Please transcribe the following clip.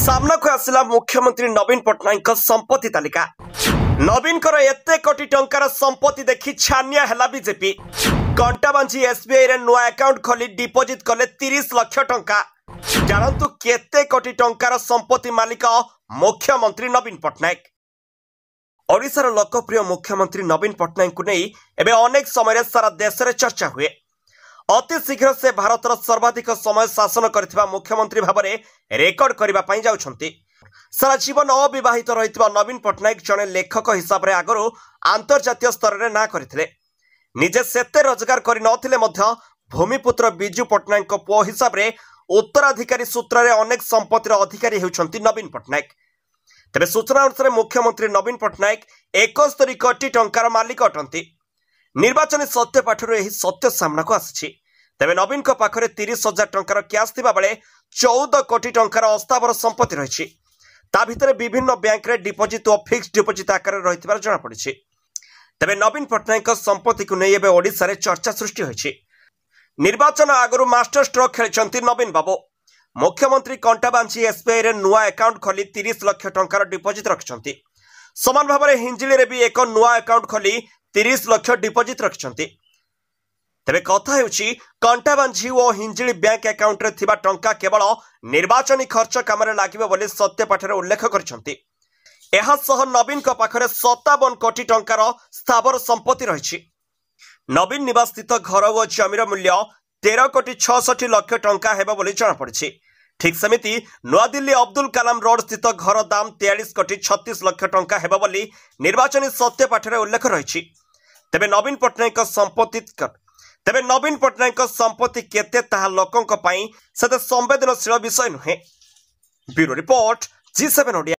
सामना को आसिला मुख्यमंत्री नवीन पट्टनायक संपत्ति तालिका। नवीन एते कोटी टंकार संपत्ति देखि छानिया हैला बीजेपी। कंटाबांझी एसबीआई रे नुआ अकाउंट खोली डिपोजिट कले 30 लाख टंका। जानतु केते कोटी टंकार संपत्ति मालिक मुख्यमंत्री नवीन पट्टनायक। ओडिशार लोकप्रिय मुख्यमंत्री नवीन पट्टनायक को नहीं एबे अनेक समय सारा देश में चर्चा हुए। अति शीघ्र से भारतर सर्वाधिक समय शासन करथिबा मुख्यमंत्री भाव में रेकर्ड करने जाउछंती। सारा जीवन अविवाहित रहितबा नवीन पट्टनायक जने लेखक हिसाब रे आगरो अंतर्जातीय स्तर रे ना करथिले। निजे सेते रोजगार करि नथिले मध्य भूमिपुत्र बिजू पट्टनायक पुओ हिसाब रे उत्तराधिकारी सूत्र रे अनेक संपत्तिर अधिकारी हेउछंती नवीन पट्टनायक। तेबे सूचना अनुसार मुख्यमंत्री नवीन पट्टनायक 71 कोटी टंकार मालिक अटंती। निर्वाचन सत्यपाठर यही सत्य सामना को आसी। तेबे नवीन को पाखरे 30,000 टंकार कैश थिबा बेले 14 कोटी टंकार अस्थावर संपत्ति रही। ता भितर विभिन्न बैंक रे डिपोजिट और फिक्स्ड डिपोजिट आकार रही जना पड़ी। तेबे नवीन पट्टनायक संपत्ति को नहीं ओडिशा रे चर्चा सृष्टि होइछि। निर्वाचन आगरु मास्टर स्ट्रोक खेलिचंती नवीन बाबू। मुख्यमंत्री कंटाबांझी एसबीआई रे नुआ अकाउंट खोली 30 लाख टंकार डिपोजिट रखिछंती। समान भाव में हिंजिली रे भी एक नुआ अकाउंट खोली 30 लाख डिपोजिट रखिछंती। तेबे कथा हेउछि कंटाबांझी और हिंजिली बैंक अकाउंट रे थिबा टंका केवल निर्वाचनी खर्च कामरे लागिबो बोली सत्यपाठरे उल्लेख करछंती। एहा सह नवीन को पाखरे 57 कोटी टंकार स्थावर संपत्ति रहिछि। नवीन निवास स्थित घर और जमीर मूल्य 13 कोटी 66 लाख टंका हेबा बोली जଣା पड़िछि। ठीक सेमिति नुआदिल्ली अब्दुल कलाम रोड स्थित घर दाम 43 कोटी 36 लाख टंका हेबा बोली निर्वाचनी सत्यपाठरे उल्लेख रहिछि। तेबे नवीन पट्टनायक संपत्ति केते ताहा लोकंक पई सते संवेदनशील विषय नुहे। Bureau report G7 Odia.